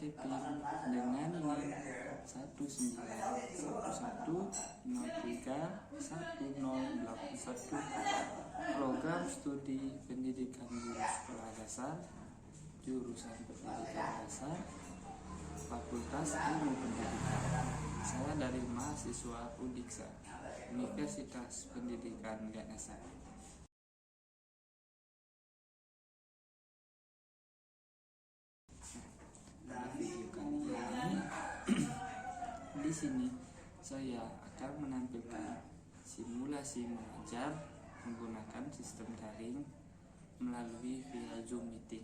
KTP dengan NIM 1911031. Program studi pendidikan guru sekolah dasar, jurusan pendidikan dasar, Fakultas Ilmu Pendidikan. Saya dari mahasiswa Udiksa, Universitas Pendidikan Ganesa. Di sini saya akan menampilkan simulasi mengajar menggunakan sistem daring melalui via Zoom meeting.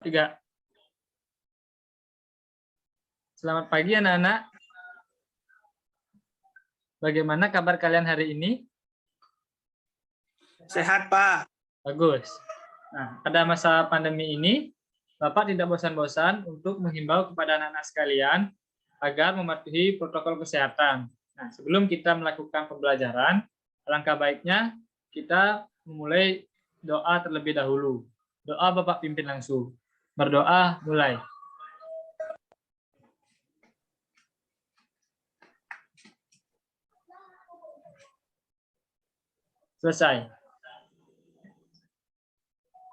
Tiga. Selamat pagi anak-anak. Bagaimana kabar kalian hari ini? Sehat, Pak. Bagus. Nah, pada masa pandemi ini, Bapak tidak bosan-bosan untuk menghimbau kepada anak-anak sekalian agar mematuhi protokol kesehatan. Nah, sebelum kita melakukan pembelajaran, alangkah baiknya kita memulai doa terlebih dahulu. Doa Bapak pimpin langsung. Berdoa, mulai. Selesai.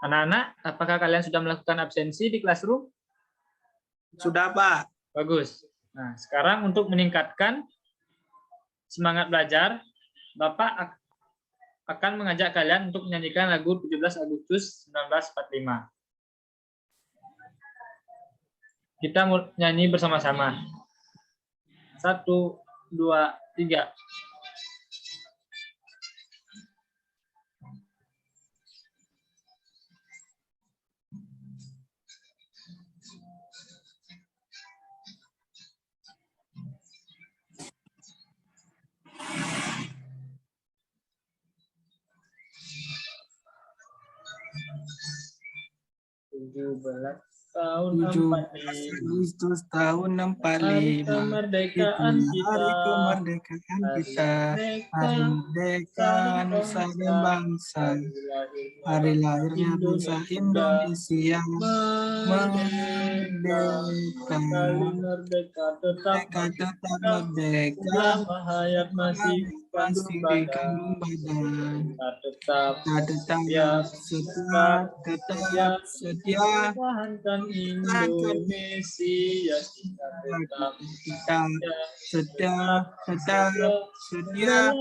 Anak-anak, apakah kalian sudah melakukan absensi di Classroom? Sudah, Pak. Bagus. Nah, sekarang untuk meningkatkan semangat belajar, Bapak akan mengajak kalian untuk menyanyikan lagu 17 Agustus 1945. Kita mau nyanyi bersama-sama. 1, 2, 3. Tahun 45. Agustus tahun Hari 45. kemerdekaan kita. Hari kemerdekaan kita. Hari merdeka nusa dan bangsa. Hari lahirnya bangsa Indonesia. Merdeka. Merdeka tetap Merdeka. selama hayat masih Masih kandung di badan. kandung badan. Kita tetap Tetap setia pertahankan Indonesia. Kita tetap setia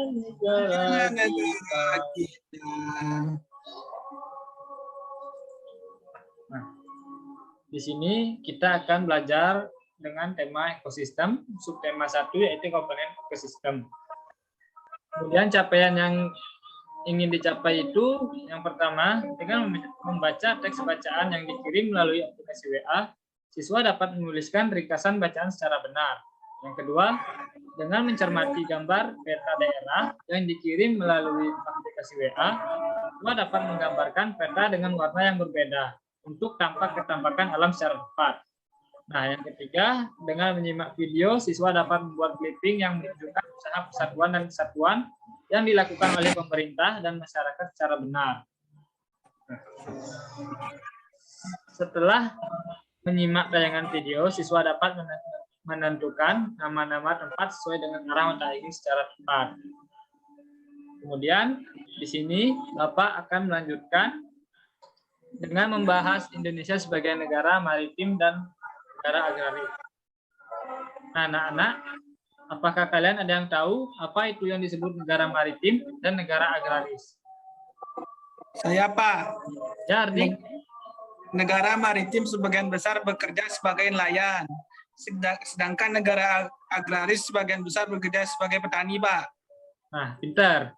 negara kita. kita. Nah, di sini kita akan belajar dengan tema ekosistem, subtema 1 yaitu komponen ekosistem. Kemudian capaian yang ingin dicapai itu yang pertama, dengan membaca teks bacaan yang dikirim melalui aplikasi WA, siswa dapat menuliskan ringkasan bacaan secara benar. Yang kedua, dengan mencermati gambar peta daerah yang dikirim melalui aplikasi WA, siswa dapat menggambarkan peta dengan warna yang berbeda untuk tampak ketampakan alam secara tepat. Nah, yang ketiga, dengan menyimak video, siswa dapat membuat clipping yang menunjukkan usaha persatuan dan kesatuan yang dilakukan oleh pemerintah dan masyarakat secara benar. Setelah menyimak tayangan video, siswa dapat menentukan nama-nama tempat sesuai dengan arah mata angin secara tepat. Kemudian, di sini Bapak akan melanjutkan dengan membahas Indonesia sebagai negara maritim dan negara agraris. Nah, anak-anak, apakah kalian ada yang tahu apa itu yang disebut negara maritim dan negara agraris? Saya Pak, Ya, Ardi. negara maritim sebagian besar bekerja sebagai nelayan, sedangkan negara agraris sebagian besar bekerja sebagai petani, Pak. Nah, pintar.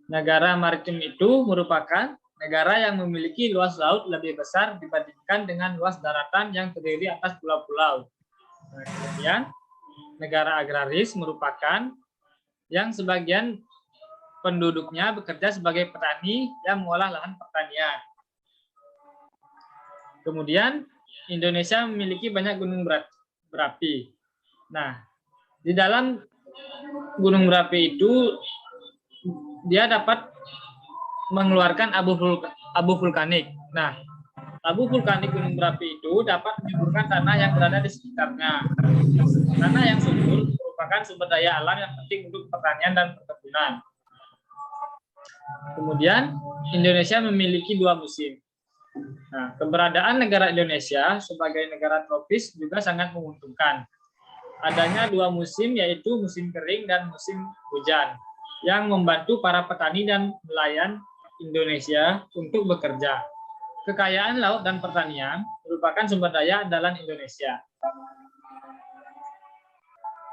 Negara maritim itu merupakan negara yang memiliki luas laut lebih besar dibandingkan dengan luas daratan yang terdiri atas pulau-pulau. Nah, kemudian, negara agraris merupakan yang sebagian penduduknya bekerja sebagai petani yang mengolah lahan pertanian. Kemudian, Indonesia memiliki banyak gunung berapi. Nah, di dalam gunung berapi itu, dia dapat mengeluarkan abu vulkanik. Nah, abu vulkanik gunung berapi itu dapat menyuburkan tanah yang berada di sekitarnya. Tanah yang subur merupakan sumber daya alam yang penting untuk pertanian dan perkebunan. Kemudian, Indonesia memiliki 2 musim. Nah, keberadaan negara Indonesia sebagai negara tropis juga sangat menguntungkan. Adanya 2 musim, yaitu musim kering dan musim hujan, yang membantu para petani dan nelayan Indonesia untuk bekerja. Kekayaan laut dan pertanian merupakan sumber daya andalan Indonesia.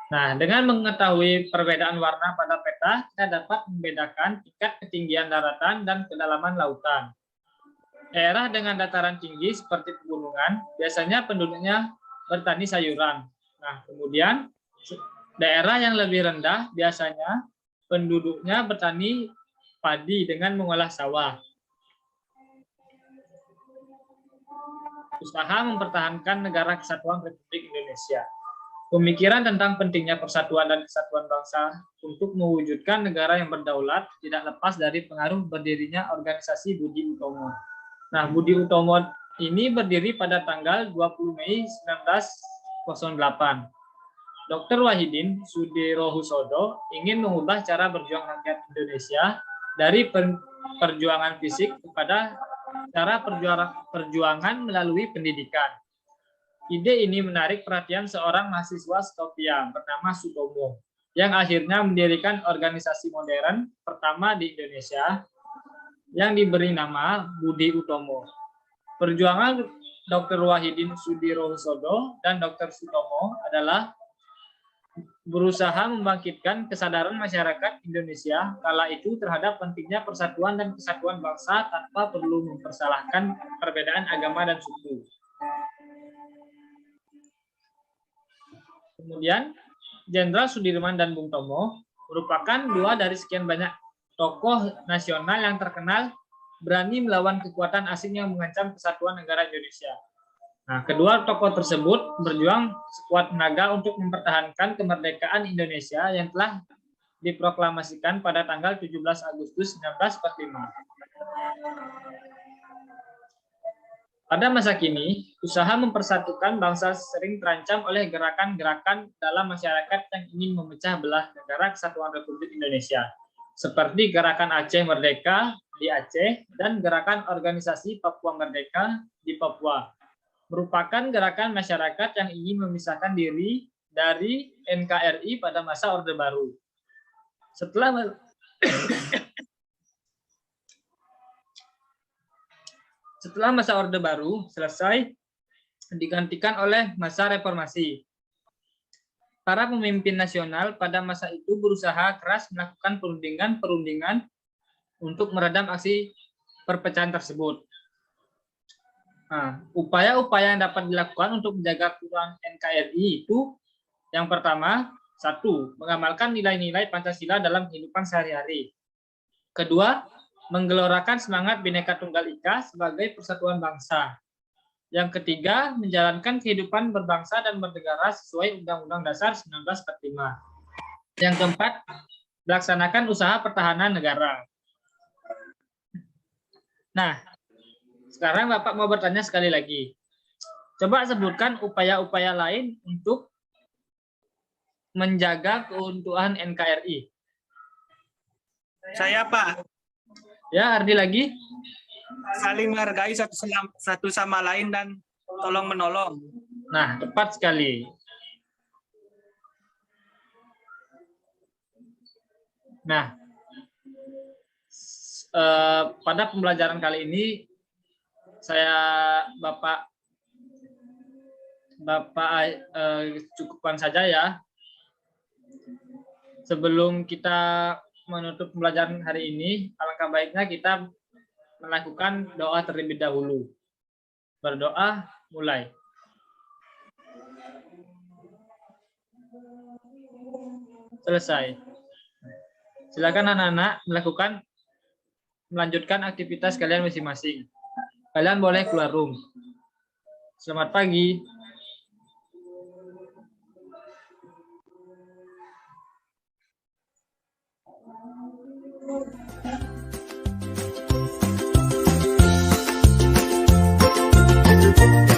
Nah, dengan mengetahui perbedaan warna pada peta, kita dapat membedakan tingkat ketinggian daratan dan kedalaman lautan. Daerah dengan dataran tinggi seperti pegunungan, biasanya penduduknya bertani sayuran. Nah, kemudian daerah yang lebih rendah, biasanya penduduknya bertani padi dengan mengolah sawah. Usaha mempertahankan negara kesatuan Republik Indonesia. Pemikiran tentang pentingnya persatuan dan kesatuan bangsa untuk mewujudkan negara yang berdaulat tidak lepas dari pengaruh berdirinya organisasi Budi Utomo. Nah, Budi Utomo ini berdiri pada tanggal 20 Mei 1908. Dr. Wahidin Sudirohusodo ingin mengubah cara berjuang rakyat Indonesia dari perjuangan fisik kepada cara perjuangan melalui pendidikan. Ide ini menarik perhatian seorang mahasiswa Skopje bernama Sutomo, yang akhirnya mendirikan organisasi modern pertama di Indonesia yang diberi nama Budi Utomo. Perjuangan Dr. Wahidin Sudirohusodo dan Dr. Sutomo adalah berusaha membangkitkan kesadaran masyarakat Indonesia kala itu terhadap pentingnya persatuan dan kesatuan bangsa tanpa perlu mempersalahkan perbedaan agama dan suku. Kemudian, Jenderal Sudirman dan Bung Tomo merupakan dua dari sekian banyak tokoh nasional yang terkenal berani melawan kekuatan asing yang mengancam kesatuan negara Indonesia. Nah, kedua tokoh tersebut berjuang sekuat tenaga untuk mempertahankan kemerdekaan Indonesia yang telah diproklamasikan pada tanggal 17 Agustus 1945. Pada masa kini, usaha mempersatukan bangsa sering terancam oleh gerakan-gerakan dalam masyarakat yang ingin memecah belah negara kesatuan Republik Indonesia, seperti gerakan Aceh Merdeka di Aceh dan gerakan organisasi Papua Merdeka di Papua, merupakan gerakan masyarakat yang ingin memisahkan diri dari NKRI pada masa Orde Baru. Setelah masa Orde Baru selesai, digantikan oleh masa reformasi. Para pemimpin nasional pada masa itu berusaha keras melakukan perundingan untuk meredam aksi perpecahan tersebut. Nah, upaya-upaya yang dapat dilakukan untuk menjaga keutuhan NKRI itu, yang pertama, satu, mengamalkan nilai-nilai Pancasila dalam kehidupan sehari-hari. Kedua, menggelorakan semangat Bhinneka Tunggal Ika sebagai persatuan bangsa. Yang ketiga, menjalankan kehidupan berbangsa dan bernegara sesuai Undang-Undang Dasar 1945. Yang keempat, melaksanakan usaha pertahanan negara. Nah, sekarang Bapak mau bertanya sekali lagi. Coba sebutkan upaya-upaya lain untuk menjaga keutuhan NKRI. Saya, Pak. Ya, Ardi lagi. Saling menghargai satu sama lain dan tolong menolong. Nah, tepat sekali. Nah, pada pembelajaran kali ini Bapak cukupkan saja ya. Sebelum kita menutup pembelajaran hari ini, alangkah baiknya kita melakukan doa terlebih dahulu. Berdoa, mulai. Selesai. Silakan anak-anak melanjutkan aktivitas kalian masing-masing. Kalian boleh keluar room. Selamat pagi. Thank you.